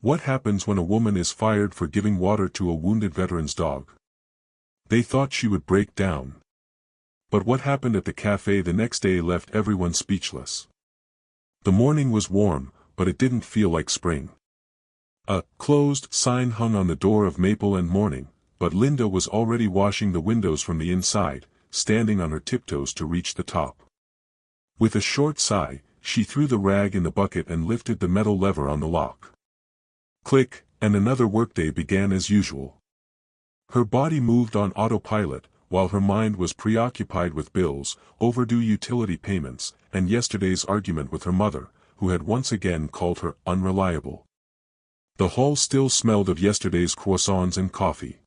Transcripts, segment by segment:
What happens when a woman is fired for giving water to a wounded veteran's dog? They thought she would break down. But what happened at the cafe the next day left everyone speechless. The morning was warm, but it didn't feel like spring. A closed sign hung on the door of Maple and Morning, but Linda was already washing the windows from the inside, standing on her tiptoes to reach the top. With a short sigh, she threw the rag in the bucket and lifted the metal lever on the lock. Click, and another workday began as usual. Her body moved on autopilot, while her mind was preoccupied with bills, overdue utility payments, and yesterday's argument with her mother, who had once again called her unreliable. The hall still smelled of yesterday's croissants and coffee.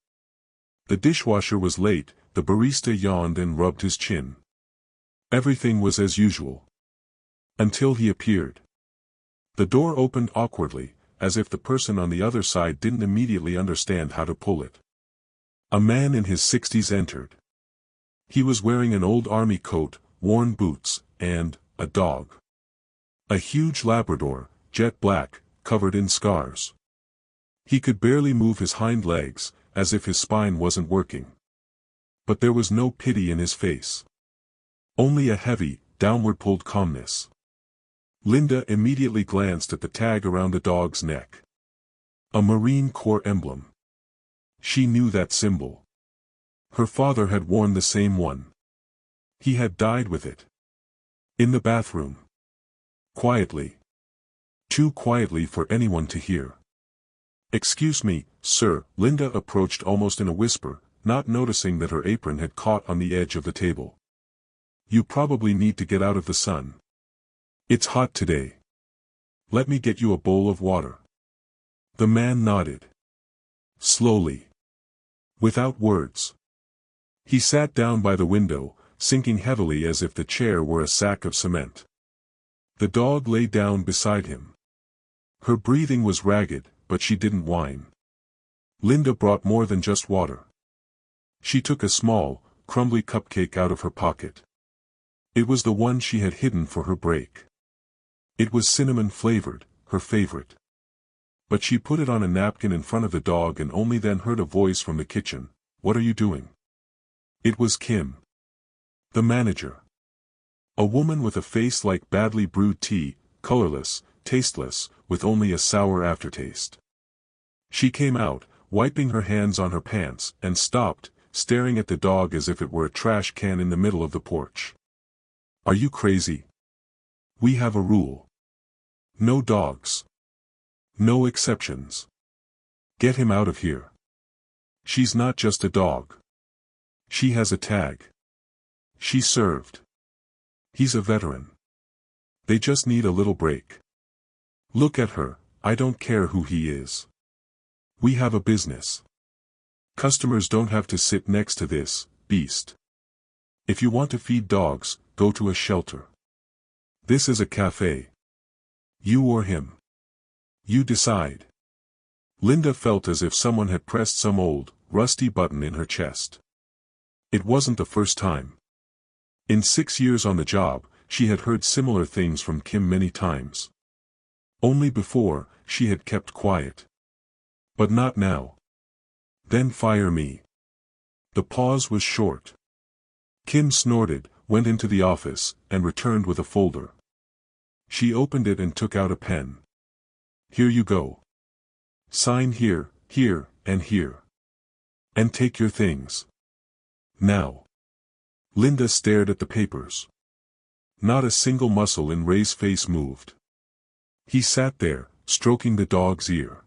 The dishwasher was late, the barista yawned and rubbed his chin. Everything was as usual. Until he appeared. The door opened awkwardly, as if the person on the other side didn't immediately understand how to pull it. A man in his 60s entered. He was wearing an old army coat, worn boots, and a dog. A huge Labrador, jet black, covered in scars. He could barely move his hind legs, as if his spine wasn't working. But there was no pity in his face. Only a heavy, downward-pulled calmness. Linda immediately glanced at the tag around the dog's neck. A Marine Corps emblem. She knew that symbol. Her father had worn the same one. He had died with it. In the bathroom. Quietly. Too quietly for anyone to hear. "Excuse me, sir," Linda approached almost in a whisper, not noticing that her apron had caught on the edge of the table. "You probably need to get out of the sun. It's hot today. Let me get you a bowl of water." The man nodded. Slowly. Without words. He sat down by the window, sinking heavily as if the chair were a sack of cement. The dog lay down beside him. Her breathing was ragged, but she didn't whine. Linda brought more than just water. She took a small, crumbly cupcake out of her pocket. It was the one she had hidden for her break. It was cinnamon-flavored, her favorite. But she put it on a napkin in front of the dog and only then heard a voice from the kitchen. "What are you doing?" It was Kim. The manager. A woman with a face like badly brewed tea, colorless, tasteless, with only a sour aftertaste. She came out, wiping her hands on her pants, and stopped, staring at the dog as if it were a trash can in the middle of the porch. "Are you crazy? We have a rule. No dogs. No exceptions. Get him out of here. She's not just a dog. She has a tag. She served. He's a veteran. They just need a little break. Look at her, I don't care who he is. We have a business. Customers don't have to sit next to this beast. If you want to feed dogs, go to a shelter. This is a cafe. You or him. You decide." Linda felt as if someone had pressed some old, rusty button in her chest. It wasn't the first time. In 6 years on the job, she had heard similar things from Kim many times. Only before, she had kept quiet. But not now. "Then fire me." The pause was short. Kim snorted, went into the office, and returned with a folder. She opened it and took out a pen. "Here you go. Sign here, here, and here. And take your things. Now." Linda stared at the papers. Not a single muscle in Ray's face moved. He sat there, stroking the dog's ear.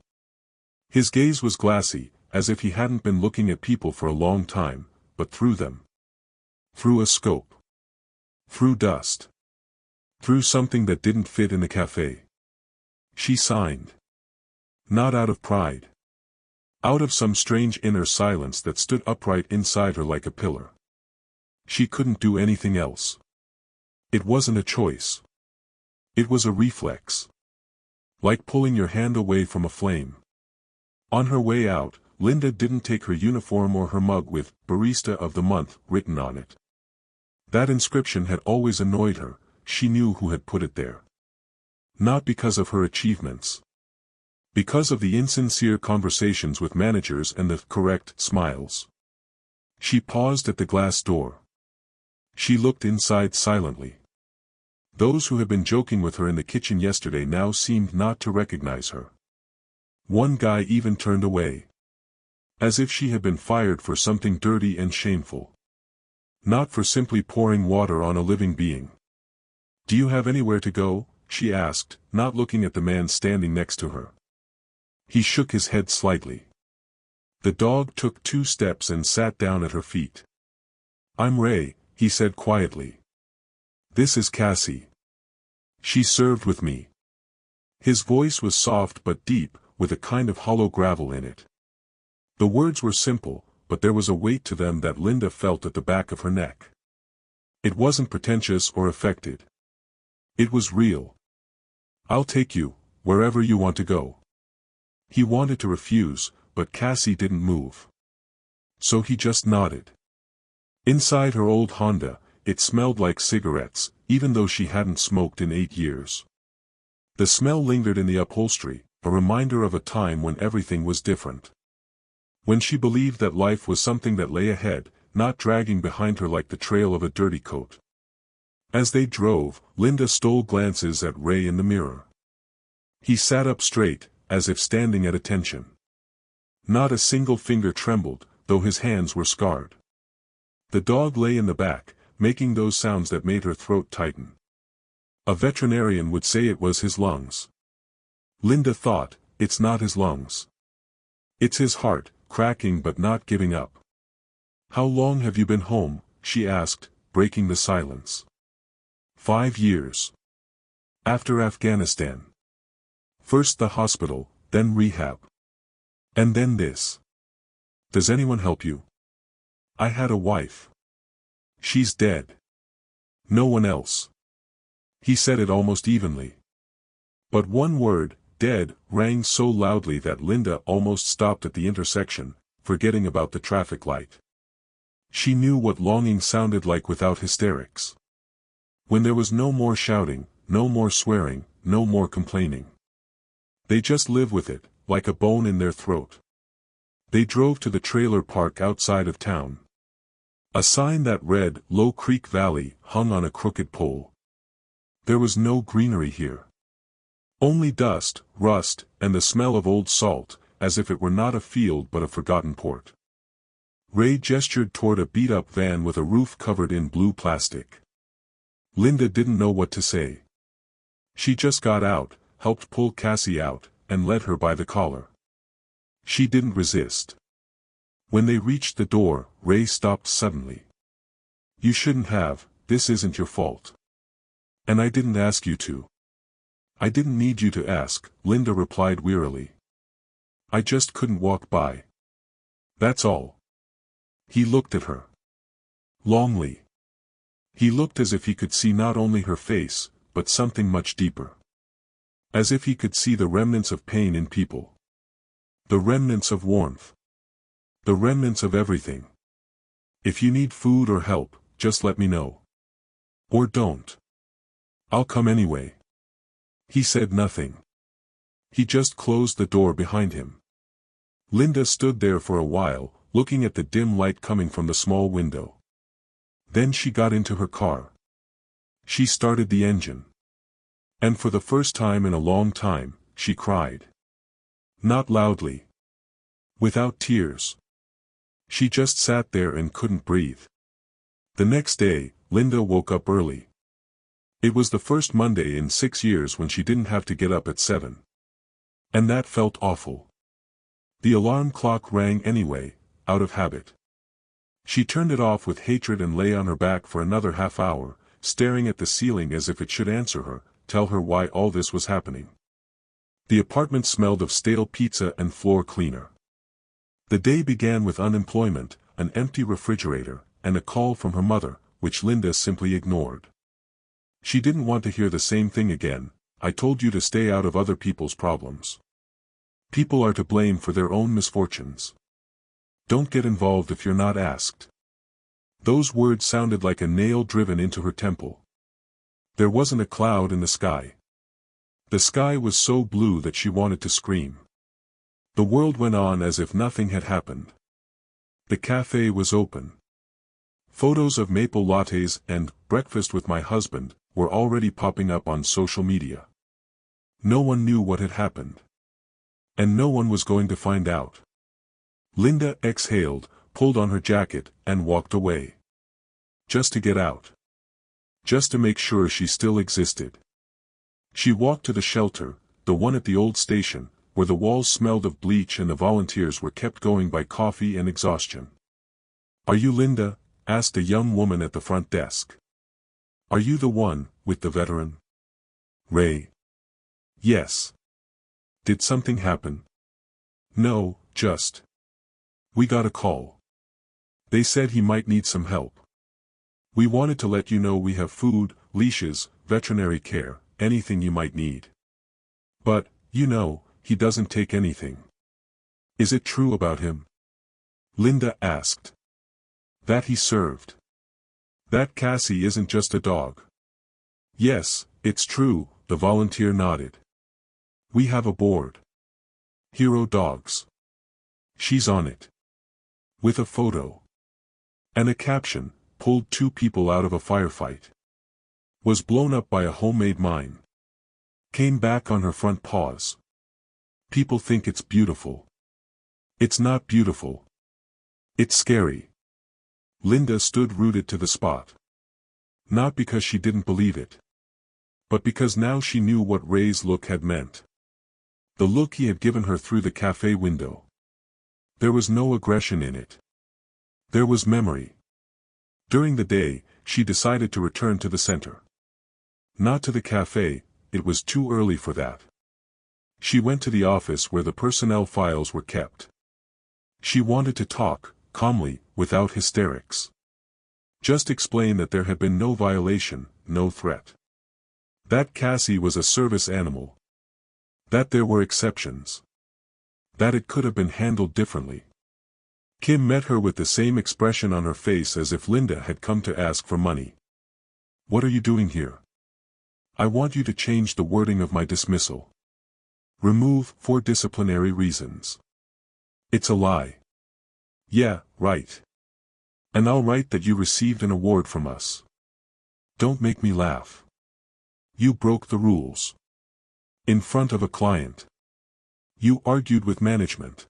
His gaze was glassy, as if he hadn't been looking at people for a long time, but through them. Through a scope. Through dust. Through something that didn't fit in the cafe. She signed. Not out of pride. Out of some strange inner silence that stood upright inside her like a pillar. She couldn't do anything else. It wasn't a choice. It was a reflex. Like pulling your hand away from a flame. On her way out, Linda didn't take her uniform or her mug with "Barista of the Month" written on it. That inscription had always annoyed her. She knew who had put it there. Not because of her achievements. Because of the insincere conversations with managers and the correct smiles. She paused at the glass door. She looked inside silently. Those who had been joking with her in the kitchen yesterday now seemed not to recognize her. One guy even turned away. As if she had been fired for something dirty and shameful. Not for simply pouring water on a living being. "Do you have anywhere to go?" she asked, not looking at the man standing next to her. He shook his head slightly. The dog took 2 steps and sat down at her feet. "I'm Ray," he said quietly. "This is Cassie. She served with me." His voice was soft but deep, with a kind of hollow gravel in it. The words were simple, but there was a weight to them that Linda felt at the back of her neck. It wasn't pretentious or affected. It was real. "I'll take you, wherever you want to go." He wanted to refuse, but Cassie didn't move. So he just nodded. Inside her old Honda, it smelled like cigarettes, even though she hadn't smoked in 8 years. The smell lingered in the upholstery, a reminder of a time when everything was different. When she believed that life was something that lay ahead, not dragging behind her like the trail of a dirty coat. As they drove, Linda stole glances at Ray in the mirror. He sat up straight, as if standing at attention. Not a single finger trembled, though his hands were scarred. The dog lay in the back, making those sounds that made her throat tighten. A veterinarian would say it was his lungs. Linda thought, it's not his lungs. It's his heart, cracking but not giving up. "How long have you been home?" she asked, breaking the silence. 5 years. After Afghanistan. First the hospital, then rehab. And then this. Does anyone help you? I had a wife. She's dead. No one else. He said it almost evenly. But one word, dead, rang so loudly that Linda almost stopped at the intersection, forgetting about the traffic light. She knew what longing sounded like without hysterics. When there was no more shouting, no more swearing, no more complaining. They just live with it, like a bone in their throat. They drove to the trailer park outside of town. A sign that read, "Low Creek Valley," hung on a crooked pole. There was no greenery here. Only dust, rust, and the smell of old salt, as if it were not a field but a forgotten port. Ray gestured toward a beat-up van with a roof covered in blue plastic. Linda didn't know what to say. She just got out, helped pull Cassie out, and led her by the collar. She didn't resist. When they reached the door, Ray stopped suddenly. "You shouldn't have, this isn't your fault. And I didn't ask you to." "I didn't need you to ask," Linda replied wearily. "I just couldn't walk by. That's all." He looked at her. Longly. He looked as if he could see not only her face, but something much deeper. As if he could see the remnants of pain in people. The remnants of warmth. The remnants of everything. "If you need food or help, just let me know. Or don't. I'll come anyway." He said nothing. He just closed the door behind him. Linda stood there for a while, looking at the dim light coming from the small window. Then she got into her car. She started the engine. And for the first time in a long time, she cried. Not loudly. Without tears. She just sat there and couldn't breathe. The next day, Linda woke up early. It was the first Monday in 6 years when she didn't have to get up at 7. And that felt awful. The alarm clock rang anyway, out of habit. She turned it off with hatred and lay on her back for another half hour, staring at the ceiling as if it should answer her, tell her why all this was happening. The apartment smelled of stale pizza and floor cleaner. The day began with unemployment, an empty refrigerator, and a call from her mother, which Linda simply ignored. She didn't want to hear the same thing again. "I told you to stay out of other people's problems. People are to blame for their own misfortunes. Don't get involved if you're not asked." Those words sounded like a nail driven into her temple. There wasn't a cloud in the sky. The sky was so blue that she wanted to scream. The world went on as if nothing had happened. The cafe was open. Photos of maple lattes and breakfast with my husband were already popping up on social media. No one knew what had happened. And no one was going to find out. Linda exhaled, pulled on her jacket, and walked away. Just to get out. Just to make sure she still existed. She walked to the shelter, the one at the old station, where the walls smelled of bleach and the volunteers were kept going by coffee and exhaustion. "Are you Linda?" asked a young woman at the front desk. "Are you the one, with the veteran?" "Ray." "Yes." "Did something happen?" "No, just. We got a call. They said he might need some help. We wanted to let you know we have food, leashes, veterinary care, anything you might need. But, you know, he doesn't take anything." "Is it true about him?" Linda asked. "That he served. That Cassie isn't just a dog." "Yes, it's true," the volunteer nodded. "We have a board. Hero Dogs. She's on it. With a photo. And a caption, pulled 2 people out of a firefight. Was blown up by a homemade mine. Came back on her front paws. People think it's beautiful. It's not beautiful. It's scary." Linda stood rooted to the spot. Not because she didn't believe it. But because now she knew what Ray's look had meant. The look he had given her through the cafe window. There was no aggression in it. There was memory. During the day, she decided to return to the center. Not to the cafe, it was too early for that. She went to the office where the personnel files were kept. She wanted to talk, calmly, without hysterics. Just explain that there had been no violation, no threat. That Cassie was a service animal. That there were exceptions. That it could have been handled differently. Kim met her with the same expression on her face as if Linda had come to ask for money. "What are you doing here?" "I want you to change the wording of my dismissal. Remove for disciplinary reasons." "It's a lie." "Yeah, right. And I'll write that you received an award from us." "Don't make me laugh. You broke the rules. In front of a client. You argued with management.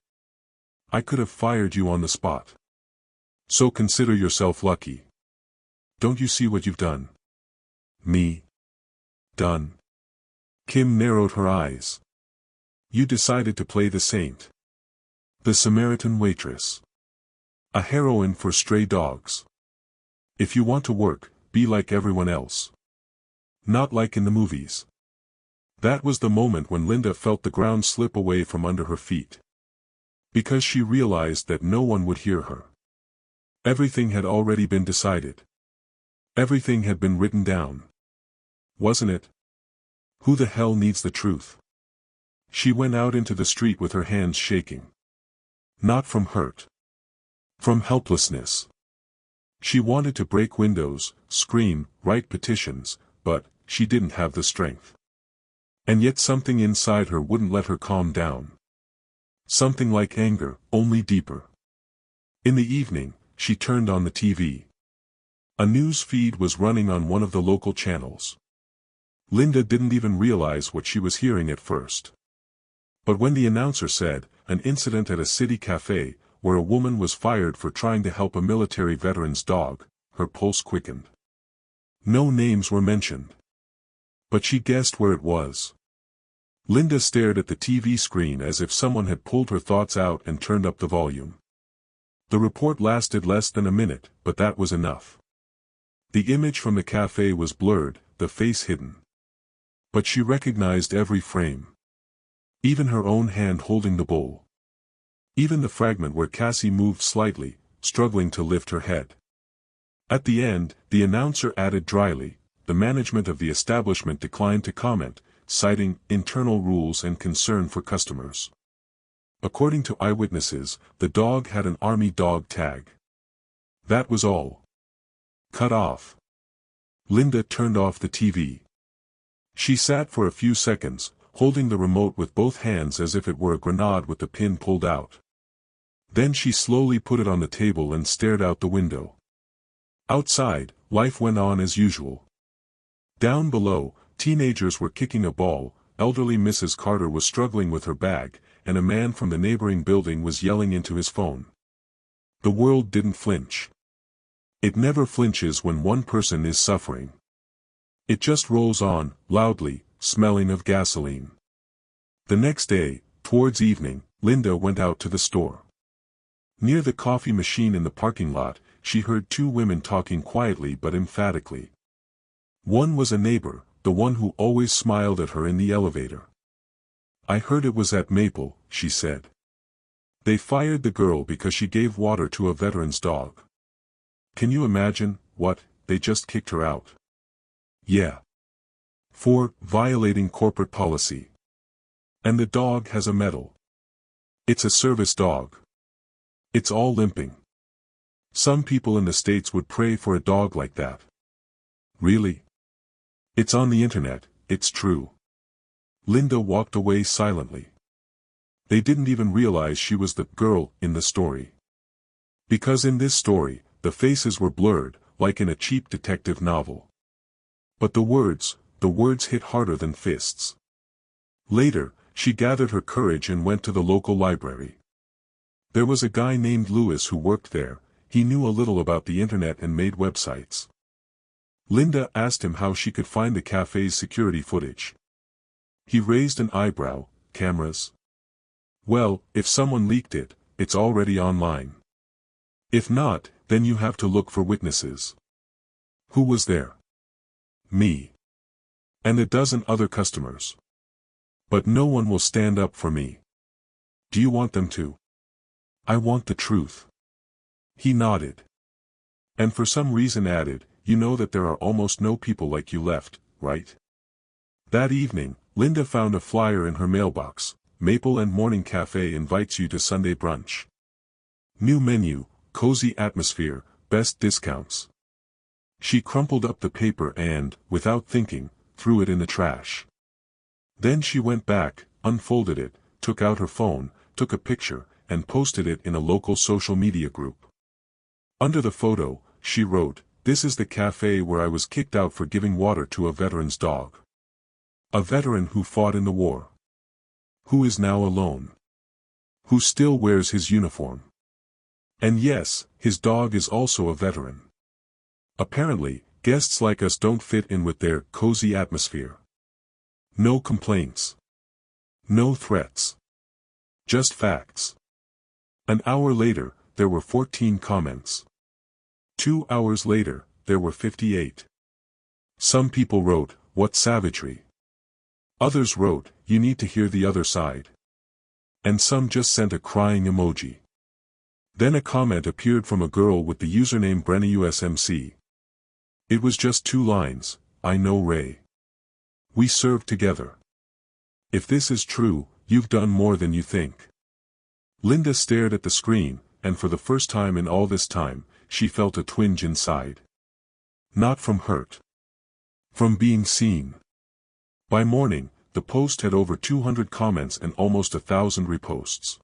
I could have fired you on the spot. So consider yourself lucky. Don't you see what you've done?" "Me? Done?" Kim narrowed her eyes. "You decided to play the saint. The Samaritan waitress. A heroine for stray dogs. If you want to work, be like everyone else. Not like in the movies." That was the moment when Linda felt the ground slip away from under her feet. Because she realized that no one would hear her. Everything had already been decided. Everything had been written down. Wasn't it? Who the hell needs the truth? She went out into the street with her hands shaking. Not from hurt. From helplessness. She wanted to break windows, scream, write petitions, but she didn't have the strength. And yet something inside her wouldn't let her calm down. Something like anger, only deeper. In the evening, she turned on the TV. A news feed was running on one of the local channels. Linda didn't even realize what she was hearing at first. But when the announcer said, "An incident at a city cafe, where a woman was fired for trying to help a military veteran's dog," her pulse quickened. No names were mentioned. But she guessed where it was. Linda stared at the TV screen as if someone had pulled her thoughts out and turned up the volume. The report lasted less than a minute, but that was enough. The image from the cafe was blurred, the face hidden. But she recognized every frame. Even her own hand holding the bowl. Even the fragment where Cassie moved slightly, struggling to lift her head. At the end, the announcer added dryly, "The management of the establishment declined to comment, citing internal rules and concern for customers." According to eyewitnesses, the dog had an army dog tag. That was all. Cut off. Linda turned off the TV. She sat for a few seconds, holding the remote with both hands as if it were a grenade with the pin pulled out. Then she slowly put it on the table and stared out the window. Outside, life went on as usual. Down below, teenagers were kicking a ball, elderly Mrs. Carter was struggling with her bag, and a man from the neighboring building was yelling into his phone. The world didn't flinch. It never flinches when one person is suffering. It just rolls on, loudly, smelling of gasoline. The next day, towards evening, Linda went out to the store. Near the coffee machine in the parking lot, she heard two women talking quietly but emphatically. One was a neighbor, the one who always smiled at her in the elevator. "I heard it was at Maple," she said. "They fired the girl because she gave water to a veteran's dog. Can you imagine, they just kicked her out." "Yeah. For violating corporate policy. And the dog has a medal. It's a service dog. It's all limping. Some people in the States would pray for a dog like that." "Really?" "It's on the internet, it's true." Linda walked away silently. They didn't even realize she was the girl in the story. Because in this story, the faces were blurred, like in a cheap detective novel. But the words hit harder than fists. Later, she gathered her courage and went to the local library. There was a guy named Lewis who worked there. He knew a little about the internet and made websites. Linda asked him how she could find the cafe's security footage. He raised an eyebrow. "Cameras? Well, if someone leaked it, it's already online. If not, then you have to look for witnesses." "Who was there?" "Me. And a dozen other customers. But no one will stand up for me." "Do you want them to?" "I want the truth." He nodded. And for some reason added, "You know that there are almost no people like you left, right?" That evening, Linda found a flyer in her mailbox. "Maple and Morning Cafe invites you to Sunday brunch. New menu, cozy atmosphere, best discounts." She crumpled up the paper and, without thinking, threw it in the trash. Then she went back, unfolded it, took out her phone, took a picture, and posted it in a local social media group. Under the photo, she wrote, "This is the cafe where I was kicked out for giving water to a veteran's dog. A veteran who fought in the war. Who is now alone. Who still wears his uniform. And yes, his dog is also a veteran. Apparently, guests like us don't fit in with their cozy atmosphere. No complaints. No threats. Just facts." An hour later, there were 14 comments. 2 hours later, there were 58. Some people wrote, "What savagery." Others wrote, "You need to hear the other side." And some just sent a crying emoji. Then a comment appeared from a girl with the username BrennaUSMC. It was just 2 lines, "I know Ray. We served together. If this is true, you've done more than you think." Linda stared at the screen, and for the first time in all this time, she felt a twinge inside. Not from hurt. From being seen. By morning, the post had over 200 comments and almost 1,000 reposts.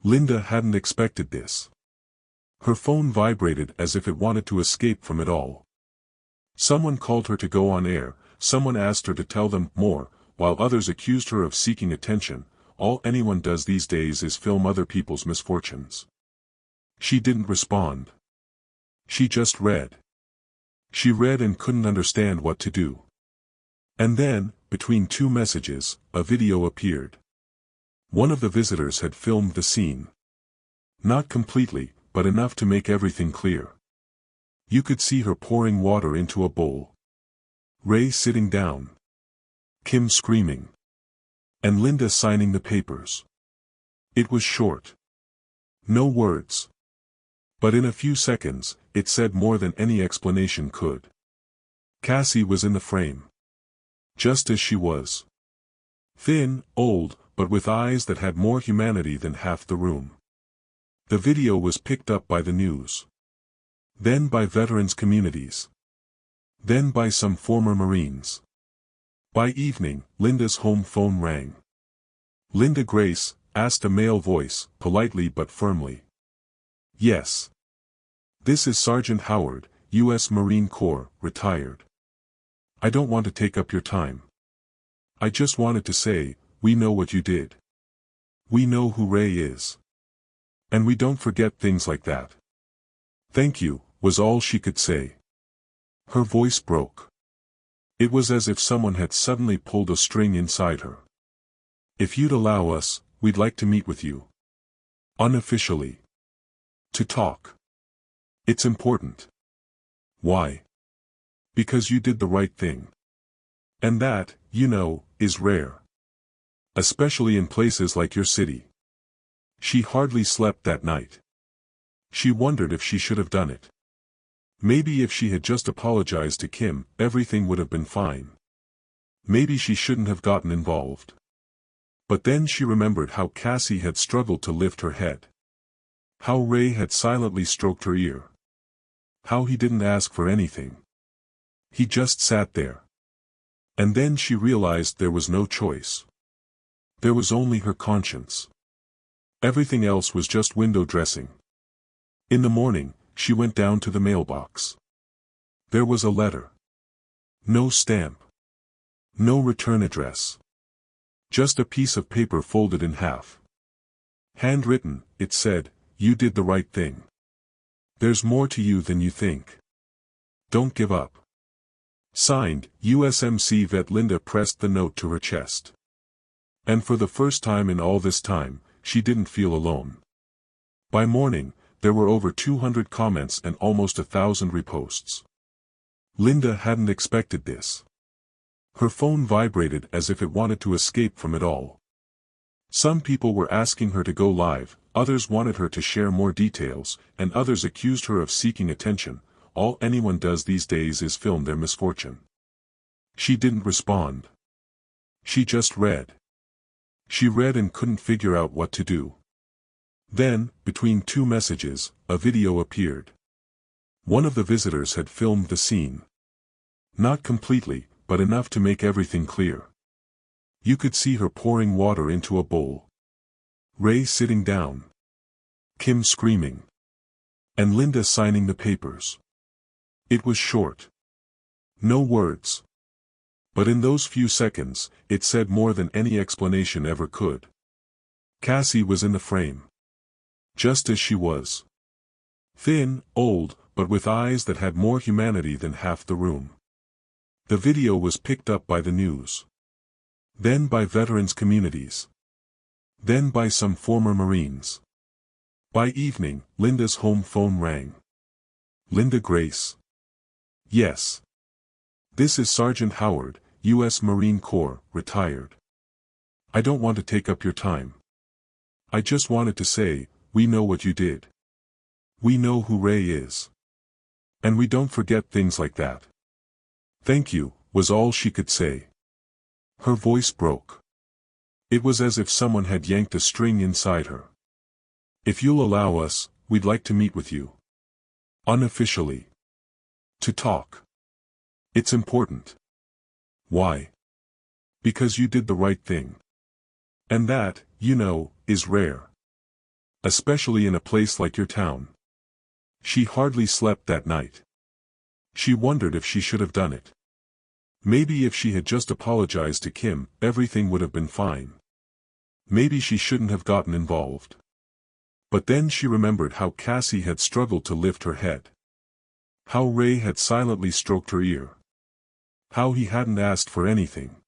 Linda hadn't expected this. Her phone vibrated as if it wanted to escape from it all. Someone called her to go on air, someone asked her to tell them more, while others accused her of seeking attention. All anyone does these days is film other people's misfortunes. She didn't respond. She just read. She read and couldn't understand what to do. And then, between 2 messages, a video appeared. One of the visitors had filmed the scene. Not completely, but enough to make everything clear. You could see her pouring water into a bowl. Ray sitting down. Kim screaming. And Linda signing the papers. It was short. No words. But in a few seconds, it said more than any explanation could. Cassie was in the frame. Just as she was. Thin, old, but with eyes that had more humanity than half the room. The video was picked up by the news. Then by veterans communities. Then by some former Marines. By evening, Linda's home phone rang. "Linda Grace?" asked a male voice, politely but firmly. "Yes. This is Sergeant Howard, U.S. Marine Corps, retired. I don't want to take up your time. I just wanted to say, we know what you did. We know who Ray is. And we don't forget things like that. Thank you," was all she could say. Her voice broke. It was as if someone had suddenly pulled a string inside her. "If you'd allow us, we'd like to meet with you. Unofficially. To talk. It's important." "Why?" "Because you did the right thing. And that, you know, is rare. Especially in places like your city." She hardly slept that night. She wondered if she should have done it. Maybe if she had just apologized to Kim, everything would have been fine. Maybe she shouldn't have gotten involved. But then she remembered how Cassie had struggled to lift her head. How Ray had silently stroked her ear. How he didn't ask for anything. He just sat there. And then she realized there was no choice. There was only her conscience. Everything else was just window dressing. In the morning, she went down to the mailbox. There was a letter. No stamp. No return address. Just a piece of paper folded in half. Handwritten, it said, "You did the right thing. There's more to you than you think. Don't give up." Signed, USMC Vet. Linda pressed the note to her chest. And for the first time in all this time, she didn't feel alone. By morning, there were over 200 comments and almost 1,000 reposts. Linda hadn't expected this. Her phone vibrated as if it wanted to escape from it all. Some people were asking her to go live, others wanted her to share more details, and others accused her of seeking attention. All anyone does these days is film their misfortune. She didn't respond. She just read. She read and couldn't figure out what to do. Then, between two messages, a video appeared. One of the visitors had filmed the scene. Not completely, but enough to make everything clear. You could see her pouring water into a bowl. Ray sitting down. Kim screaming. And Linda signing the papers. It was short. No words. But in those few seconds, it said more than any explanation ever could. Cassie was in the frame. Just as she was. Thin, old, but with eyes that had more humanity than half the room. The video was picked up by the news. Then by veterans communities. Then by some former Marines. By evening, Linda's home phone rang. "Linda Grace?" "Yes. This is Sergeant Howard, U.S. Marine Corps, retired. I don't want to take up your time. I just wanted to say, we know what you did. We know who Ray is. And we don't forget things like that. Thank you," was all she could say. Her voice broke. It was as if someone had yanked a string inside her. "If you'll allow us, we'd like to meet with you. Unofficially. To talk. It's important." "Why?" "Because you did the right thing. And that, you know, is rare. Especially in a place like your town." She hardly slept that night. She wondered if she should have done it. Maybe if she had just apologized to Kim, everything would have been fine. Maybe she shouldn't have gotten involved. But then she remembered how Cassie had struggled to lift her head. How Ray had silently stroked her ear. How he hadn't asked for anything.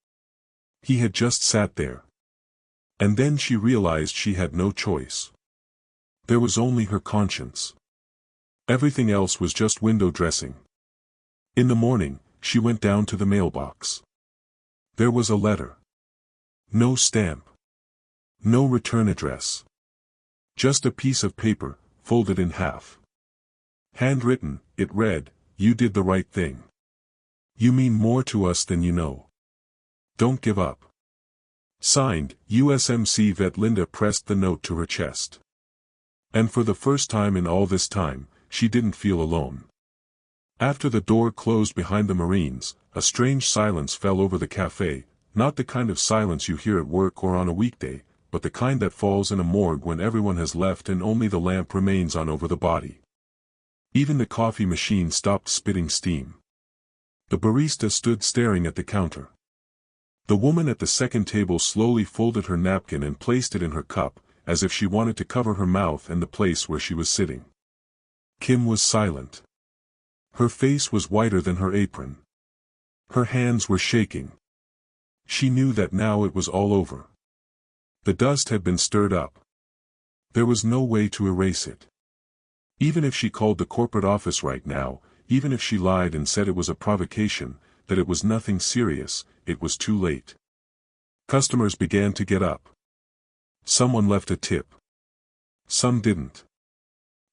He had just sat there. And then she realized she had no choice. There was only her conscience. Everything else was just window dressing. In the morning, she went down to the mailbox. There was a letter. No stamp. No return address. Just a piece of paper, folded in half. Handwritten, it read, "You did the right thing. You mean more to us than you know. Don't give up." Signed, USMC Vet. Linda pressed the note to her chest. And for the first time in all this time, she didn't feel alone. After the door closed behind the Marines, a strange silence fell over the cafe, not the kind of silence you hear at work or on a weekday, but the kind that falls in a morgue when everyone has left and only the lamp remains on over the body. Even the coffee machine stopped spitting steam. The barista stood staring at the counter. The woman at the second table slowly folded her napkin and placed it in her cup, as if she wanted to cover her mouth and the place where she was sitting. Kim was silent. Her face was whiter than her apron. Her hands were shaking. She knew that now it was all over. The dust had been stirred up. There was no way to erase it. Even if she called the corporate office right now, even if she lied and said it was a provocation, that it was nothing serious, it was too late. Customers began to get up. Someone left a tip. Some didn't.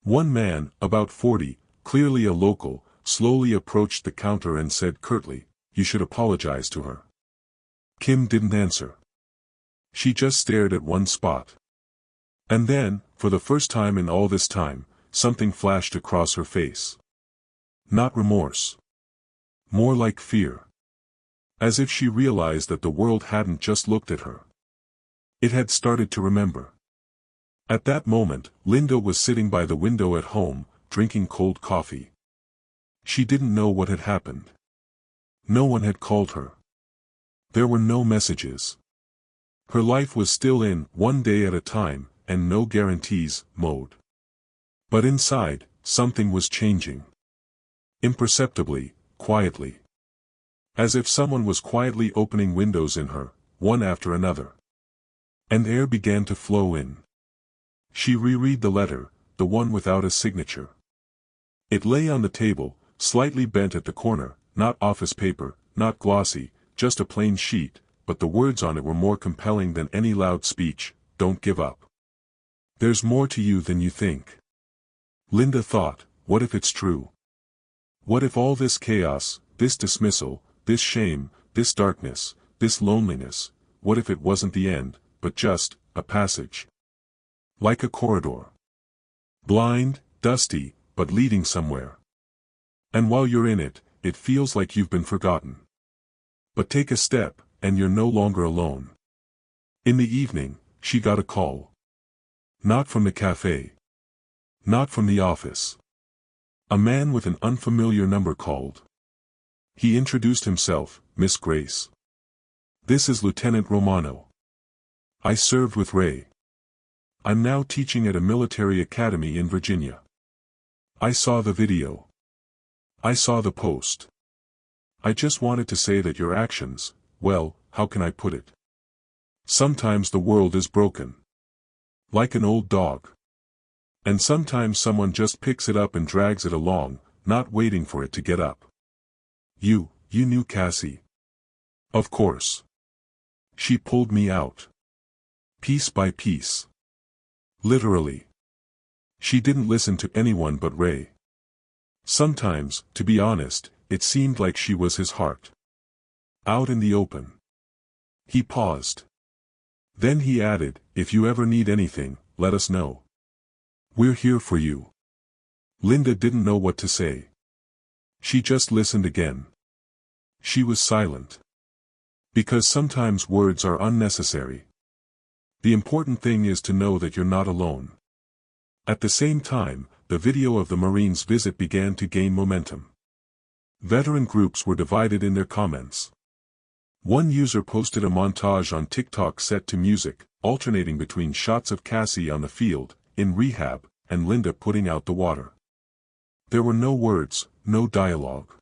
One man, about 40, clearly a local, slowly approached the counter and said curtly, "You should apologize to her." Kim didn't answer. She just stared at one spot. And then, for the first time in all this time, something flashed across her face. Not remorse. More like fear. As if she realized that the world hadn't just looked at her. It had started to remember. At that moment, Linda was sitting by the window at home, drinking cold coffee. She didn't know what had happened. No one had called her. There were no messages. Her life was still in one day at a time, and no guarantees mode. But inside, something was changing. Imperceptibly, quietly. As if someone was quietly opening windows in her, one after another. And air began to flow in. She reread the letter, the one without a signature. It lay on the table, slightly bent at the corner, not office paper, not glossy, just a plain sheet, but the words on it were more compelling than any loud speech. "Don't give up. There's more to you than you think." Linda thought, what if it's true? What if all this chaos, this dismissal, this shame, this darkness, this loneliness, what if it wasn't the end, but just a passage? Like a corridor. Blind, dusty, but leading somewhere. And while you're in it, it feels like you've been forgotten. But take a step, and you're no longer alone. In the evening, she got a call. Not from the cafe. Not from the office. A man with an unfamiliar number called. He introduced himself, "Miss Grace. This is Lieutenant Romano. I served with Ray. I'm now teaching at a military academy in Virginia. I saw the video. I saw the post. I just wanted to say that your actions, well, how can I put it? Sometimes the world is broken. Like an old dog. And sometimes someone just picks it up and drags it along, not waiting for it to get up. You knew Cassie. Of course. She pulled me out. Piece by piece. Literally. She didn't listen to anyone but Ray. Sometimes, to be honest, it seemed like she was his heart. Out in the open. He paused. Then he added, "If you ever need anything, let us know. We're here for you." Linda didn't know what to say. She just listened again. She was silent. Because sometimes words are unnecessary. The important thing is to know that you're not alone. At the same time, the video of the Marines' visit began to gain momentum. Veteran groups were divided in their comments. One user posted a montage on TikTok set to music, alternating between shots of Cassie on the field, in rehab, and Linda putting out the water. There were no words, no dialogue.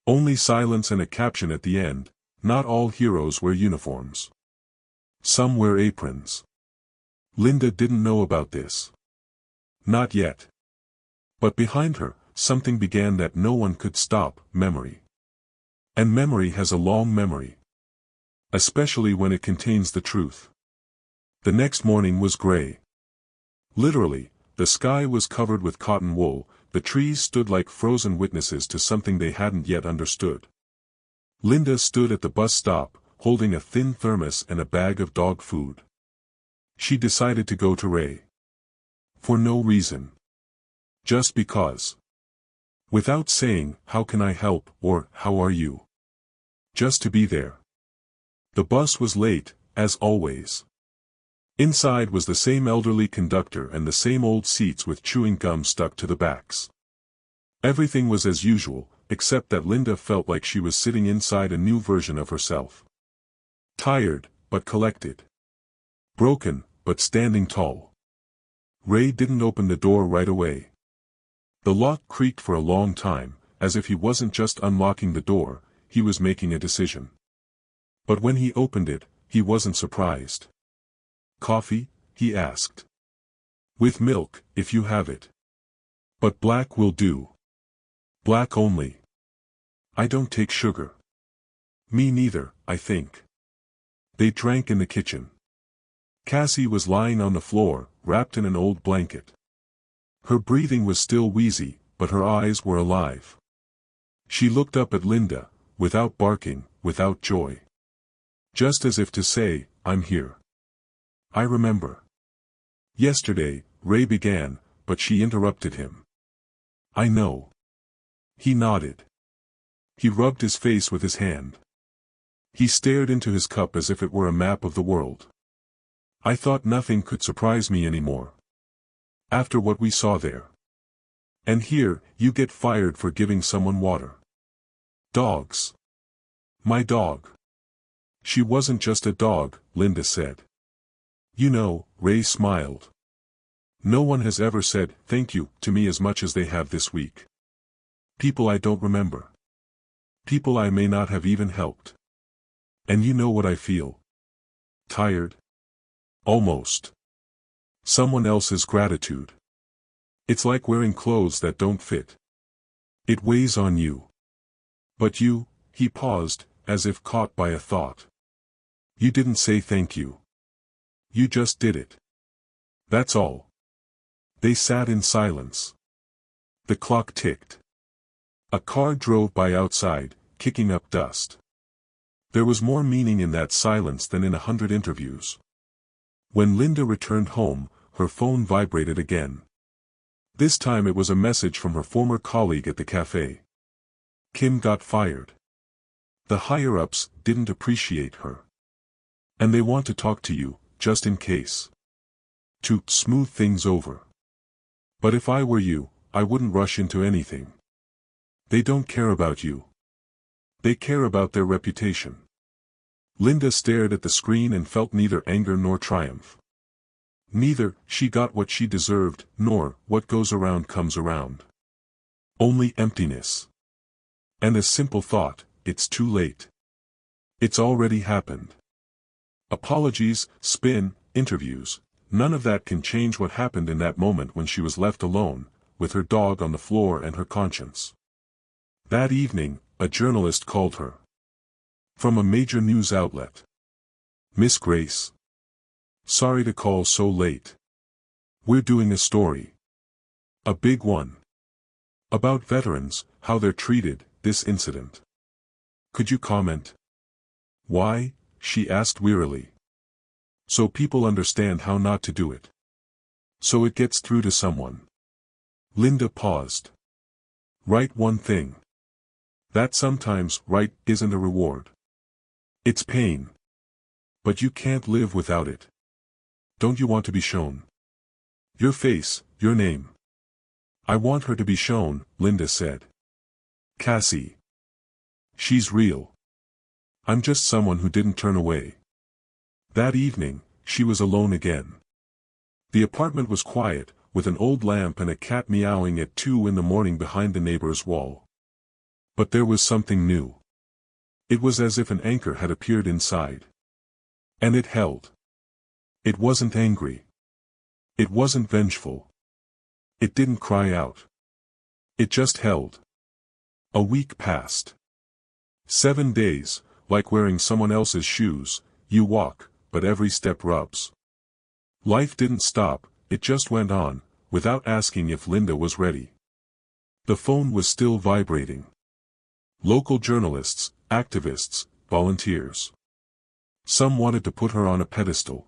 Only silence and a caption at the end, "Not all heroes wear uniforms. Some wear aprons." Linda didn't know about this. Not yet. But behind her, something began that no one could stop: memory. And memory has a long memory. Especially when it contains the truth. The next morning was gray. Literally, the sky was covered with cotton wool, the trees stood like frozen witnesses to something they hadn't yet understood. Linda stood at the bus stop, holding a thin thermos and a bag of dog food. She decided to go to Ray. For no reason. Just because. Without saying, "How can I help?" or "How are you?" Just to be there. The bus was late, as always. Inside was the same elderly conductor and the same old seats with chewing gum stuck to the backs. Everything was as usual, except that Linda felt like she was sitting inside a new version of herself. Tired, but collected. Broken, but standing tall. Ray didn't open the door right away. The lock creaked for a long time, as if he wasn't just unlocking the door, he was making a decision. But when he opened it, he wasn't surprised. "Coffee?" he asked. "With milk, if you have it. But black will do." "Black only." "I don't take sugar." "Me neither, I think." They drank in the kitchen. Cassie was lying on the floor, wrapped in an old blanket. Her breathing was still wheezy, but her eyes were alive. She looked up at Linda, without barking, without joy. Just as if to say, "I'm here. I remember." "Yesterday," Ray began, but she interrupted him. "I know." He nodded. He rubbed his face with his hand. He stared into his cup as if it were a map of the world. "I thought nothing could surprise me anymore. After what we saw there. And here, you get fired for giving someone water. Dogs. My dog." "She wasn't just a dog," Linda said. "You know," Ray smiled. "No one has ever said, 'Thank you,' to me as much as they have this week. People I don't remember. People I may not have even helped. And you know what I feel? Tired? Almost. Someone else's gratitude. It's like wearing clothes that don't fit. It weighs on you. But you," he paused, as if caught by a thought. "You didn't say thank you. You just did it. That's all." They sat in silence. The clock ticked. A car drove by outside, kicking up dust. There was more meaning in that silence than in 100 interviews. When Linda returned home, her phone vibrated again. This time it was a message from her former colleague at the café. "Kim got fired. The higher-ups didn't appreciate her. And they want to talk to you, just in case. To smooth things over. But if I were you, I wouldn't rush into anything. They don't care about you. They care about their reputation." Linda stared at the screen and felt neither anger nor triumph. Neither, she got what she deserved, nor, what goes around comes around. Only emptiness. And a simple thought, it's too late. It's already happened. Apologies, spin, interviews, none of that can change what happened in that moment when she was left alone, with her dog on the floor and her conscience. That evening, a journalist called her. From a major news outlet. "Miss Grace. Sorry to call so late. We're doing a story. A big one. About veterans, how they're treated, this incident. Could you comment?" "Why?" she asked wearily. "So people understand how not to do it. So it gets through to someone." Linda paused. "Write one thing. That sometimes, right, isn't a reward. It's pain. But you can't live without it. Don't you want to be shown? Your face, your name." "I want her to be shown," Linda said. "Cassie. She's real. I'm just someone who didn't turn away." That evening, she was alone again. The apartment was quiet, with an old lamp and a cat meowing at 2 in the morning behind the neighbor's wall. But there was something new. It was as if an anchor had appeared inside. And it held. It wasn't angry. It wasn't vengeful. It didn't cry out. It just held. A week passed. 7 days, like wearing someone else's shoes, you walk, but every step rubs. Life didn't stop, it just went on, without asking if Linda was ready. The phone was still vibrating. Local journalists, activists, volunteers. Some wanted to put her on a pedestal.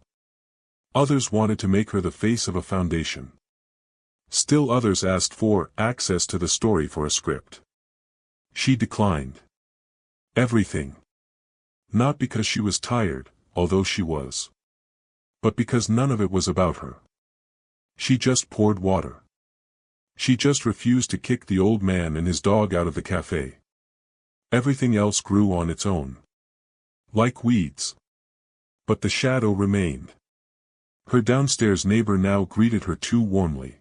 Others wanted to make her the face of a foundation. Still others asked for access to the story for a script. She declined. Everything. Not because she was tired, although she was. But because none of it was about her. She just poured water. She just refused to kick the old man and his dog out of the cafe. Everything else grew on its own. Like weeds. But the shadow remained. Her downstairs neighbor now greeted her too warmly.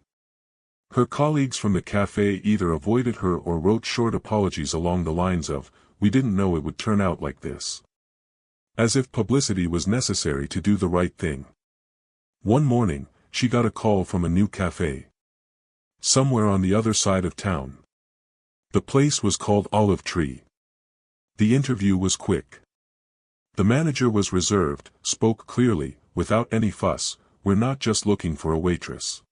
Her colleagues from the cafe either avoided her or wrote short apologies along the lines of, "We didn't know it would turn out like this." As if publicity was necessary to do the right thing. One morning, she got a call from a new cafe. Somewhere on the other side of town. The place was called Olive Tree. The interview was quick. The manager was reserved, spoke clearly, without any fuss, "We're not just looking for a waitress.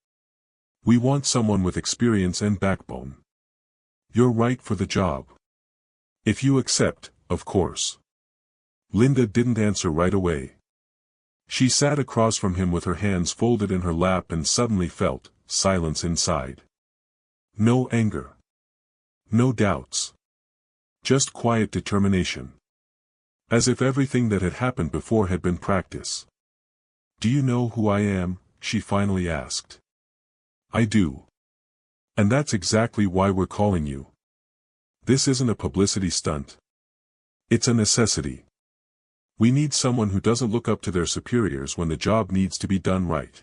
We want someone with experience and backbone. You're right for the job. If you accept, of course." Linda didn't answer right away. She sat across from him with her hands folded in her lap and suddenly felt silence inside. No anger. No doubts. Just quiet determination. As if everything that had happened before had been practice. "Do you know who I am?" she finally asked. "I do. And that's exactly why we're calling you. This isn't a publicity stunt. It's a necessity. We need someone who doesn't look up to their superiors when the job needs to be done right."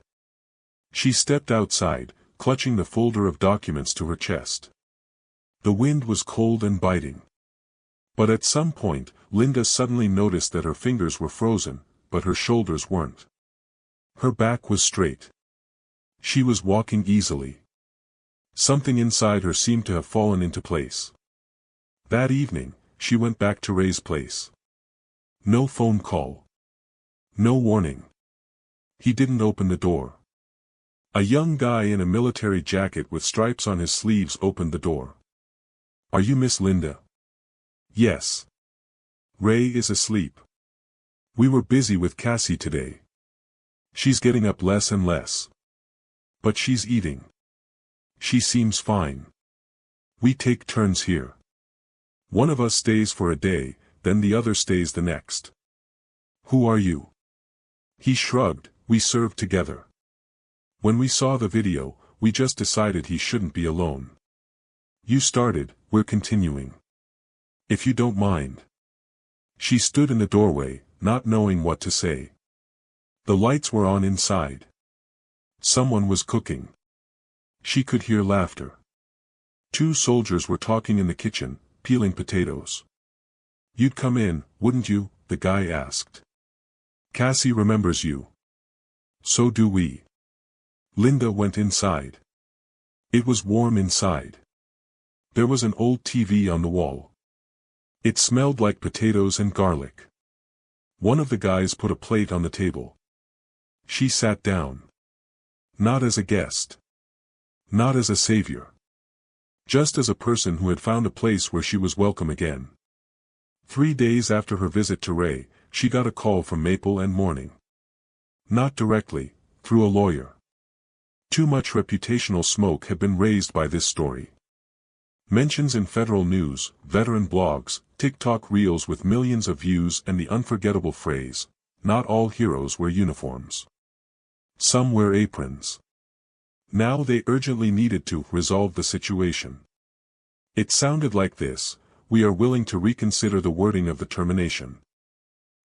She stepped outside, clutching the folder of documents to her chest. The wind was cold and biting. But at some point, Linda suddenly noticed that her fingers were frozen, but her shoulders weren't. Her back was straight. She was walking easily. Something inside her seemed to have fallen into place. That evening, she went back to Ray's place. No phone call. No warning. He didn't open the door. A young guy in a military jacket with stripes on his sleeves opened the door. "Are you Miss Linda?" "Yes. Ray is asleep. We were busy with Cassie today. She's getting up less and less. But she's eating. She seems fine. We take turns here. One of us stays for a day, then the other stays the next." "Who are you?" He shrugged. "We serve together. When we saw the video, we just decided he shouldn't be alone. You started, we're continuing. If you don't mind." She stood in the doorway, not knowing what to say. The lights were on inside. Someone was cooking. She could hear laughter. Two soldiers were talking in the kitchen, peeling potatoes. "You'd come in, wouldn't you?" the guy asked. "Cassie remembers you." "So do we." Linda went inside. It was warm inside. There was an old TV on the wall. It smelled like potatoes and garlic. One of the guys put a plate on the table. She sat down. Not as a guest. Not as a savior. Just as a person who had found a place where she was welcome again. 3 days after her visit to Ray, she got a call from Maple and Morning. Not directly, through a lawyer. Too much reputational smoke had been raised by this story. Mentions in federal news, veteran blogs, TikTok reels with millions of views and the unforgettable phrase, "Not all heroes wear uniforms. Some wear aprons." Now they urgently needed to resolve the situation. It sounded like this: "We are willing to reconsider the wording of the termination.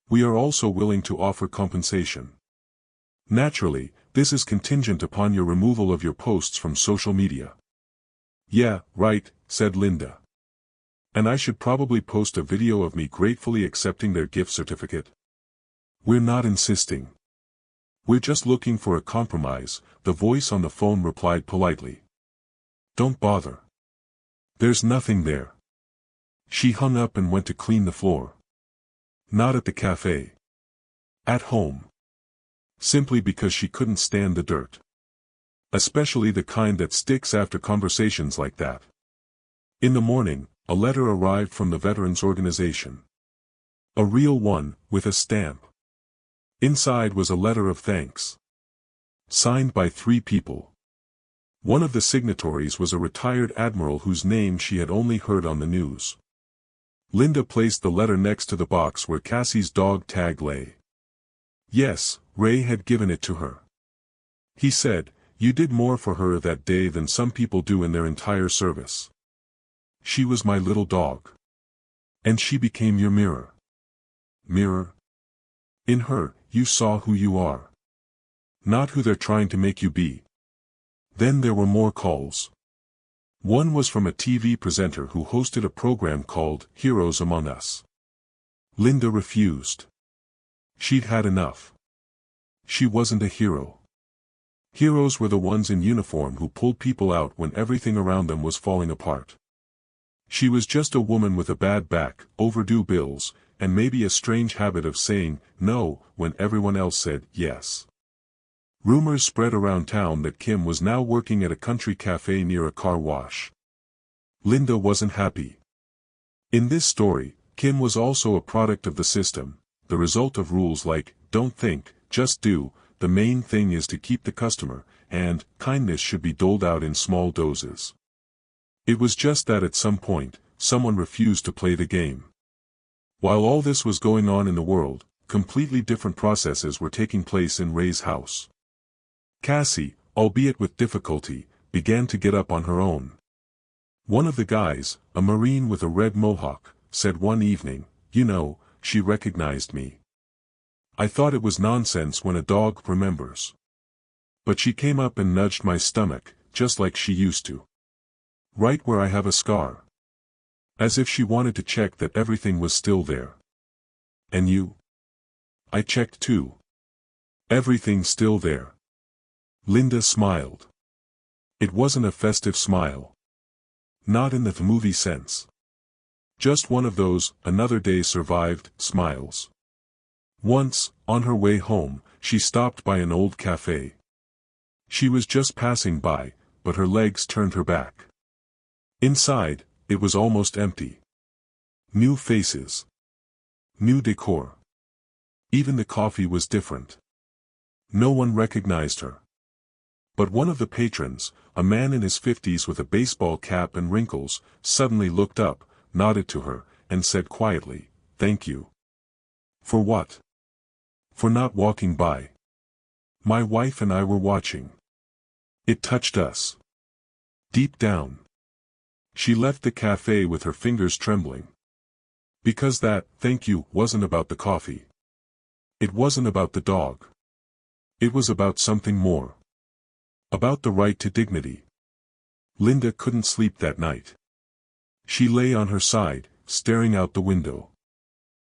We are also willing to offer compensation. Naturally, this is contingent upon your removal of your posts from social media." "Yeah, right," said Linda. "And I should probably post a video of me gratefully accepting their gift certificate." "We're not insisting. We're just looking for a compromise," the voice on the phone replied politely. "Don't bother. There's nothing there." She hung up and went to clean the floor. Not at the cafe. At home. Simply because she couldn't stand the dirt. Especially the kind that sticks after conversations like that. In the morning, a letter arrived from the Veterans Organization. A real one, with a stamp. Inside was a letter of thanks. Signed by 3 people. One of the signatories was a retired admiral whose name she had only heard on the news. Linda placed the letter next to the box where Cassie's dog tag lay. Yes, Ray had given it to her. He said, "You did more for her that day than some people do in their entire service. She was my little dog. And she became your mirror. Mirror? In her, you saw who you are. Not who they're trying to make you be." Then there were more calls. One was from a TV presenter who hosted a program called Heroes Among Us. Linda refused. She'd had enough. She wasn't a hero. Heroes were the ones in uniform who pulled people out when everything around them was falling apart. She was just a woman with a bad back, overdue bills, and maybe a strange habit of saying no when everyone else said yes. Rumors spread around town that Kim was now working at a country cafe near a car wash. Linda wasn't happy. In this story, Kim was also a product of the system, the result of rules like, don't think, just do, the main thing is to keep the customer, and kindness should be doled out in small doses. It was just that at some point, someone refused to play the game. While all this was going on in the world, completely different processes were taking place in Ray's house. Cassie, albeit with difficulty, began to get up on her own. One of the guys, a Marine with a red mohawk, said one evening, "You know, she recognized me. I thought it was nonsense when a dog remembers. But she came up and nudged my stomach, just like she used to. Right where I have a scar. As if she wanted to check that everything was still there." "And you?" "I checked too. Everything's still there." Linda smiled. It wasn't a festive smile. Not in the movie sense. Just one of those, another day survived, smiles. Once, on her way home, she stopped by an old cafe. She was just passing by, but her legs turned her back. Inside, it was almost empty. New faces. New decor. Even the coffee was different. No one recognized her. But one of the patrons, a man in his 50s with a baseball cap and wrinkles, suddenly looked up, nodded to her, and said quietly, "Thank you." "For what?" "For not walking by. My wife and I were watching. It touched us. Deep down." She left the cafe with her fingers trembling. Because that "thank you" wasn't about the coffee. It wasn't about the dog. It was about something more. About the right to dignity. Linda couldn't sleep that night. She lay on her side, staring out the window.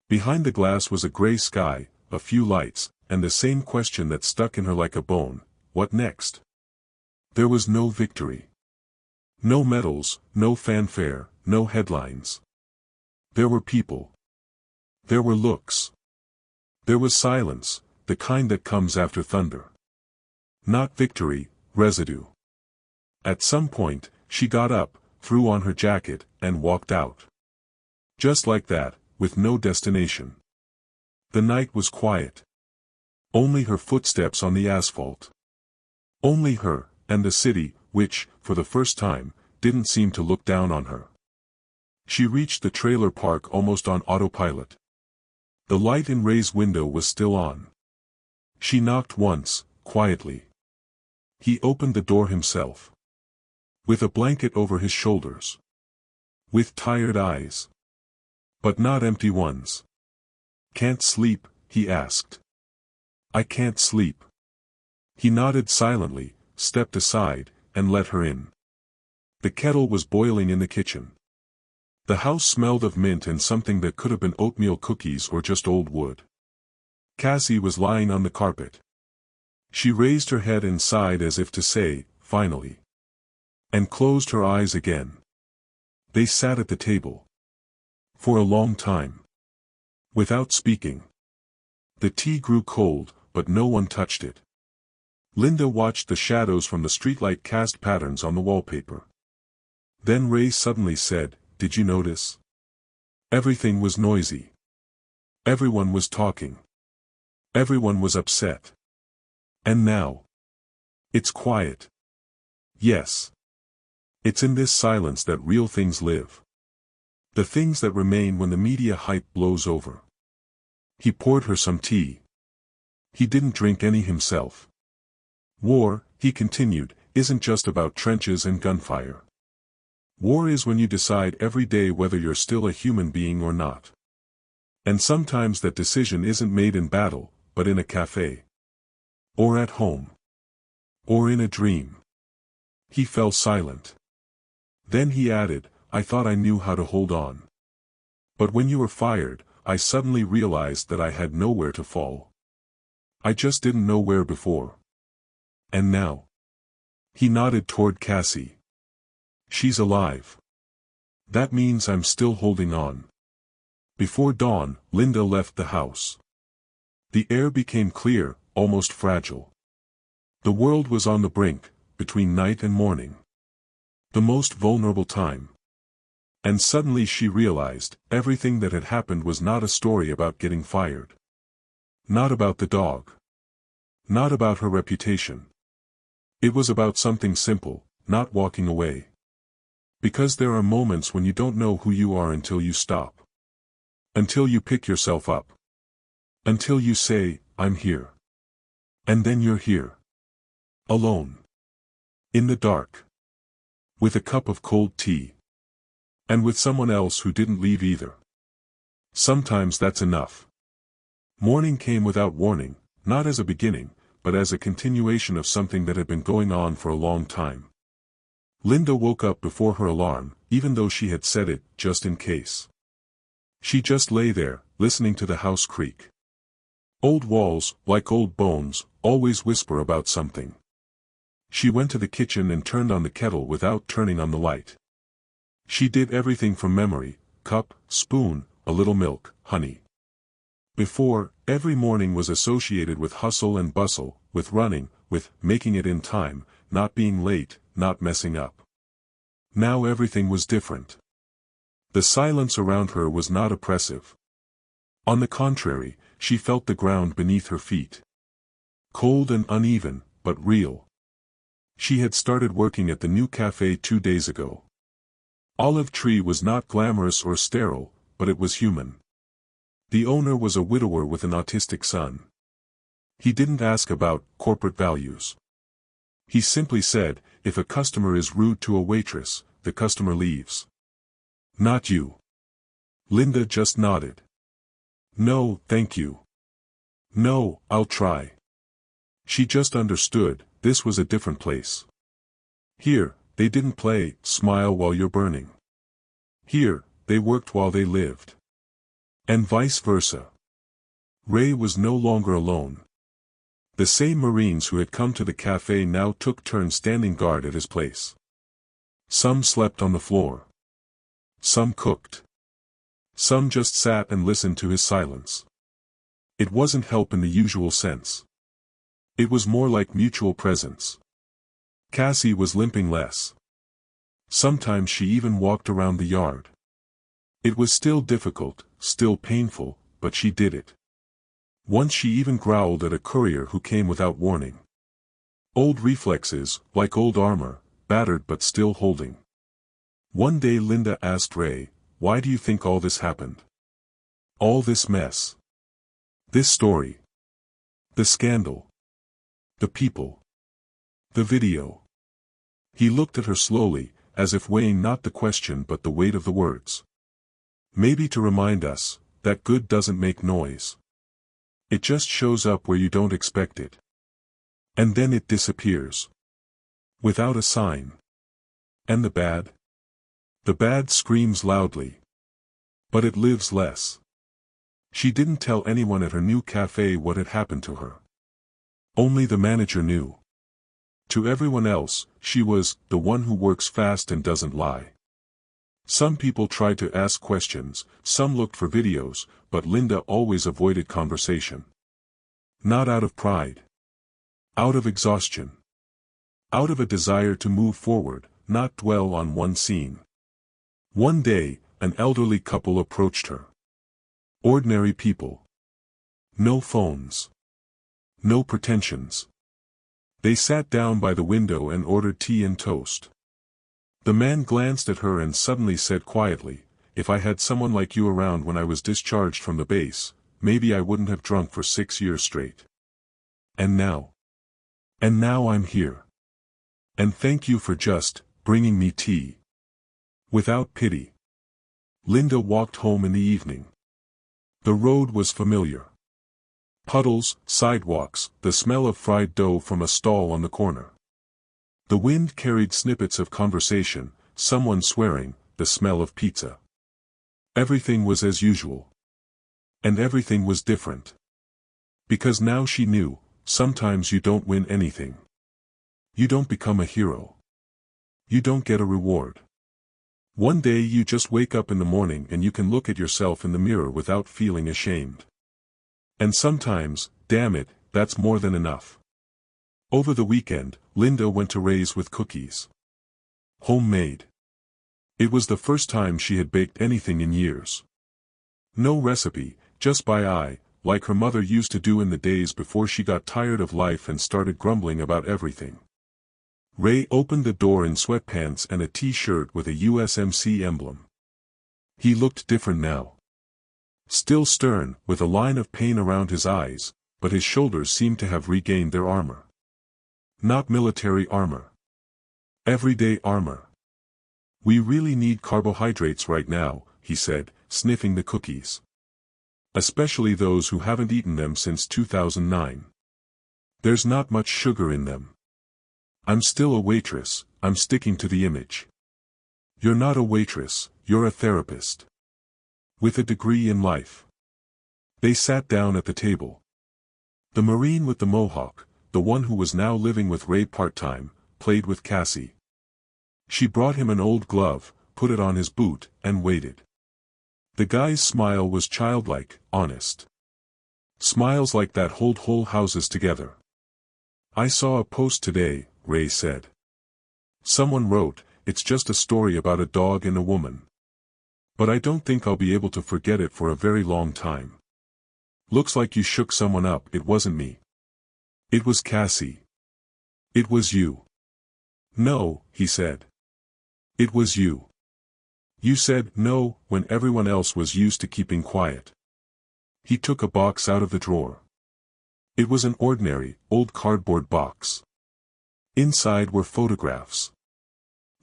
Behind the glass was a gray sky, a few lights, and the same question that stuck in her like a bone: what next? There was no victory. No medals, no fanfare, no headlines. There were people. There were looks. There was silence, the kind that comes after thunder. Not victory, residue. At some point, she got up, threw on her jacket, and walked out. Just like that, with no destination. The night was quiet. Only her footsteps on the asphalt. Only her, and the city, which, for the first time, didn't seem to look down on her. She reached the trailer park almost on autopilot. The light in Ray's window was still on. She knocked once, quietly. He opened the door himself. With a blanket over his shoulders. With tired eyes. But not empty ones. "Can't sleep?" he asked. "I can't sleep." He nodded silently, stepped aside, and let her in. The kettle was boiling in the kitchen. The house smelled of mint and something that could have been oatmeal cookies or just old wood. Cassie was lying on the carpet. She raised her head and sighed as if to say, "Finally." And closed her eyes again. They sat at the table. For a long time. Without speaking. The tea grew cold, but no one touched it. Linda watched the shadows from the streetlight cast patterns on the wallpaper. Then Ray suddenly said, "Did you notice? Everything was noisy. Everyone was talking. Everyone was upset. And now. It's quiet. Yes. It's in this silence that real things live. The things that remain when the media hype blows over. He poured her some tea. He didn't drink any himself. War, he continued, isn't just about trenches and gunfire. War is when you decide every day whether you're still a human being or not. And sometimes that decision isn't made in battle, but in a cafe. Or at home. Or in a dream. He fell silent. Then he added, I thought I knew how to hold on. But when you were fired, I suddenly realized that I had nowhere to fall. I just didn't know where before. And now? He nodded toward Cassie. She's alive. That means I'm still holding on. Before dawn, Linda left the house. The air became clear, almost fragile. The world was on the brink, between night and morning. The most vulnerable time. And suddenly she realized, everything that had happened was not a story about getting fired. Not about the dog. Not about her reputation. It was about something simple, not walking away. Because there are moments when you don't know who you are until you stop. Until you pick yourself up. Until you say, I'm here. And then you're here. Alone. In the dark. With a cup of cold tea. And with someone else who didn't leave either. Sometimes that's enough. Morning came without warning, not as a beginning, but as a continuation of something that had been going on for a long time. Linda woke up before her alarm, even though she had set it, just in case. She just lay there, listening to the house creak. Old walls, like old bones, always whisper about something. She went to the kitchen and turned on the kettle without turning on the light. She did everything from memory, cup, spoon, a little milk, honey. Before, every morning was associated with hustle and bustle, with running, with making it in time, not being late, not messing up. Now everything was different. The silence around her was not oppressive. On the contrary, she felt the ground beneath her feet. Cold and uneven, but real. She had started working at the new cafe 2 days ago. Olive Tree was not glamorous or sterile, but it was human. The owner was a widower with an autistic son. He didn't ask about corporate values. He simply said, if a customer is rude to a waitress, the customer leaves. Not you. Linda just nodded. No, thank you. No, I'll try. She just understood, this was a different place. Here, they didn't play, smile while you're burning. Here, they worked while they lived. And vice versa. Ray was no longer alone. The same Marines who had come to the cafe now took turns standing guard at his place. Some slept on the floor. Some cooked. Some just sat and listened to his silence. It wasn't help in the usual sense. It was more like mutual presence. Cassie was limping less. Sometimes she even walked around the yard. It was still difficult, still painful, but she did it. Once she even growled at a courier who came without warning. Old reflexes, like old armor, battered but still holding. One day Linda asked Ray, why do you think all this happened? All this mess. This story. The scandal. The people. The video. He looked at her slowly, as if weighing not the question but the weight of the words. Maybe to remind us, that good doesn't make noise. It just shows up where you don't expect it. And then it disappears. Without a sign. And the bad? The bad screams loudly. But it lives less. She didn't tell anyone at her new cafe what had happened to her. Only the manager knew. To everyone else, she was the one who works fast and doesn't lie. Some people tried to ask questions, some looked for videos, but Linda always avoided conversation. Not out of pride. Out of exhaustion. Out of a desire to move forward, not dwell on one scene. One day, an elderly couple approached her. Ordinary people. No phones. No pretensions. They sat down by the window and ordered tea and toast. The man glanced at her and suddenly said quietly, "If I had someone like you around when I was discharged from the base, maybe I wouldn't have drunk for 6 years straight. And now I'm here. And thank you for just bringing me tea." Without pity, Linda walked home in the evening. The road was familiar. Puddles, sidewalks, the smell of fried dough from a stall on the corner. The wind carried snippets of conversation, someone swearing, the smell of pizza. Everything was as usual. And everything was different. Because now she knew, sometimes you don't win anything. You don't become a hero. You don't get a reward. One day you just wake up in the morning and you can look at yourself in the mirror without feeling ashamed. And sometimes, damn it, that's more than enough. Over the weekend, Linda went to Ray's with cookies. Homemade. It was the first time she had baked anything in years. No recipe, just by eye, like her mother used to do in the days before she got tired of life and started grumbling about everything. Ray opened the door in sweatpants and a t-shirt with a USMC emblem. He looked different now. Still stern, with a line of pain around his eyes, but his shoulders seemed to have regained their armor. Not military armor. Everyday armor. "We really need carbohydrates right now," he said, sniffing the cookies. "Especially those who haven't eaten them since 2009. There's not much sugar in them. I'm still a waitress, I'm sticking to the image." "You're not a waitress, you're a therapist. With a degree in life." They sat down at the table. The Marine with the mohawk, the one who was now living with Ray part-time, played with Cassie. She brought him an old glove, put it on his boot, and waited. The guy's smile was childlike, honest. Smiles like that hold whole houses together. "I saw a post today," Ray said. "Someone wrote, it's just a story about a dog and a woman. But I don't think I'll be able to forget it for a very long time. Looks like you shook someone up." "It wasn't me. It was Cassie." "It was you." "No," he said. "It was you. You said no when everyone else was used to keeping quiet." He took a box out of the drawer. It was an ordinary, old cardboard box. Inside were photographs.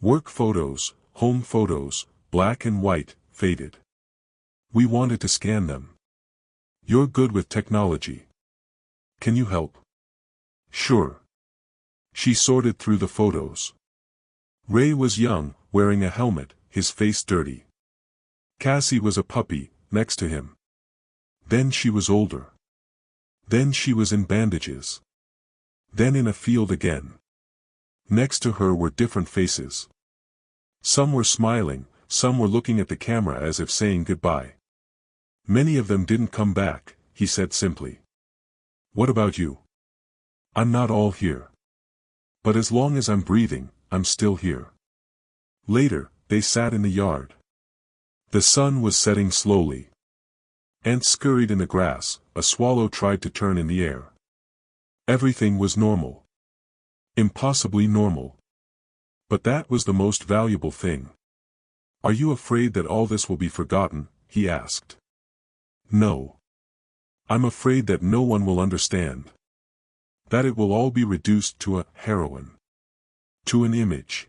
Work photos, home photos, black and white, faded. "We wanted to scan them. You're good with technology. Can you help?" "Sure." She sorted through the photos. Ray was young, wearing a helmet, his face dirty. Cassie was a puppy, next to him. Then she was older. Then she was in bandages. Then in a field again. Next to her were different faces. Some were smiling, some were looking at the camera as if saying goodbye. "Many of them didn't come back," he said simply. "What about you?" "I'm not all here. But as long as I'm breathing, I'm still here." Later, they sat in the yard. The sun was setting slowly. Ants scurried in the grass, a swallow tried to turn in the air. Everything was normal. Impossibly normal. But that was the most valuable thing. "Are you afraid that all this will be forgotten?" he asked. "No. I'm afraid that no one will understand. That it will all be reduced to a heroine. To an image.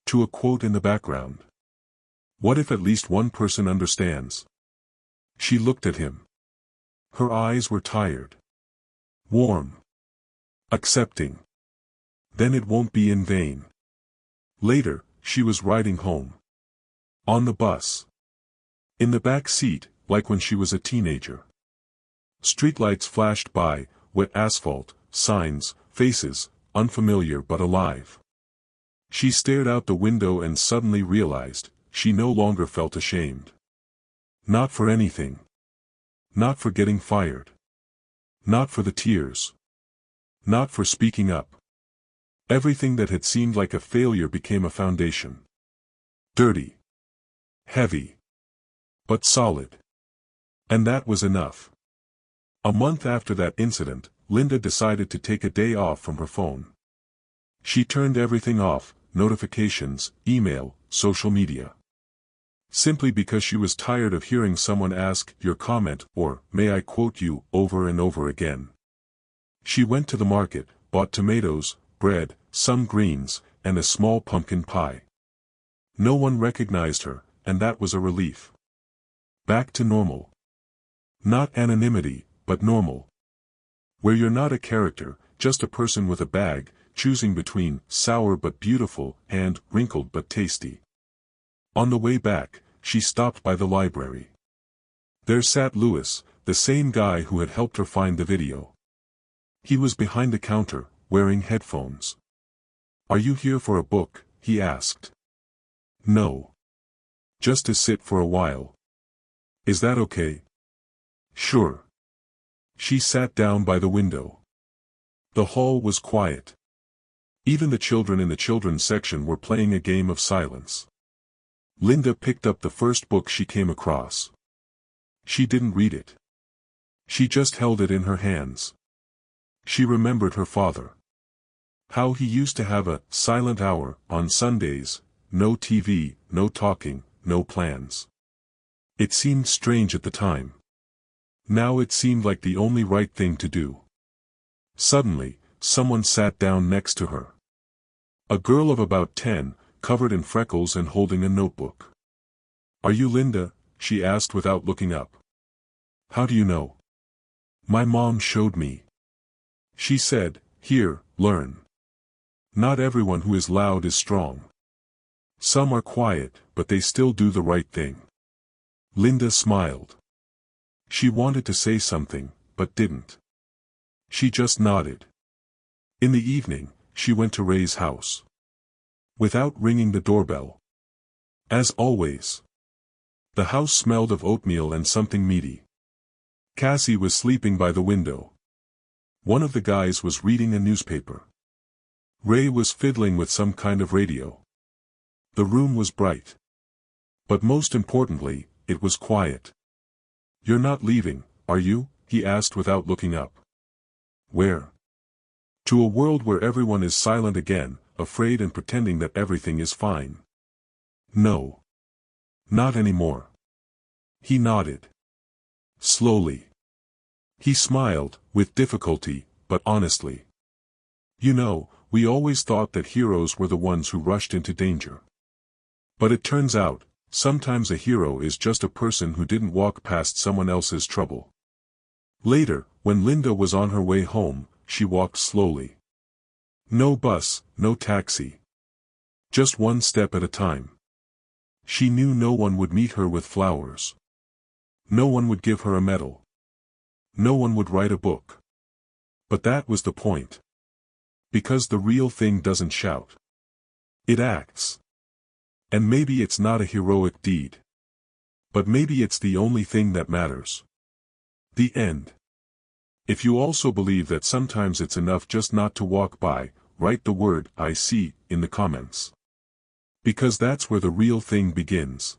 To a quote in the background. What if at least one person understands?" She looked at him. Her eyes were tired. Warm. Accepting. Then it won't be in vain. Later, she was riding home. On the bus. In the back seat, like when she was a teenager. Streetlights flashed by, wet asphalt, signs, faces, unfamiliar but alive. She stared out the window and suddenly realized, she no longer felt ashamed. Not for anything. Not for getting fired. Not for the tears. Not for speaking up. Everything that had seemed like a failure became a foundation. Dirty. Heavy. But solid. And that was enough. A month after that incident, Linda decided to take a day off from her phone. She turned everything off, notifications, email, social media. Simply because she was tired of hearing someone ask your comment or may I quote you over and over again. She went to the market, bought tomatoes, bread, some greens, and a small pumpkin pie. No one recognized her, and that was a relief. Back to normal. Not anonymity, but normal. Where you're not a character, just a person with a bag, choosing between sour but beautiful and wrinkled but tasty. On the way back, she stopped by the library. There sat Louis, the same guy who had helped her find the video. He was behind the counter, wearing headphones. "Are you here for a book?" he asked. "No. Just to sit for a while." "Is that okay?" "Sure." She sat down by the window. The hall was quiet. Even the children in the children's section were playing a game of silence. Linda picked up the first book she came across. She didn't read it. She just held it in her hands. She remembered her father. How he used to have a silent hour on Sundays, no TV, no talking, no plans. It seemed strange at the time. Now it seemed like the only right thing to do. Suddenly, someone sat down next to her. A girl of about 10, covered in freckles and holding a notebook. "Are you Linda?" she asked without looking up. "How do you know?" "My mom showed me." She said, "Here, learn. Not everyone who is loud is strong. Some are quiet, but they still do the right thing." Linda smiled. She wanted to say something, but didn't. She just nodded. In the evening, she went to Ray's house. Without ringing the doorbell. As always. The house smelled of oatmeal and something meaty. Cassie was sleeping by the window. One of the guys was reading a newspaper. Ray was fiddling with some kind of radio. The room was bright. But most importantly, it was quiet. "You're not leaving, are you?" he asked without looking up. "Where?" "To a world where everyone is silent again, afraid and pretending that everything is fine." "No. Not anymore." He nodded. Slowly. He smiled, with difficulty, but honestly. "You know, we always thought that heroes were the ones who rushed into danger. But it turns out, sometimes a hero is just a person who didn't walk past someone else's trouble." Later, when Linda was on her way home, she walked slowly. No bus, no taxi. Just one step at a time. She knew no one would meet her with flowers. No one would give her a medal. No one would write a book. But that was the point. Because the real thing doesn't shout. It acts. And maybe it's not a heroic deed. But maybe it's the only thing that matters. The end. If you also believe that sometimes it's enough just not to walk by, write the word "I see" in the comments. Because that's where the real thing begins.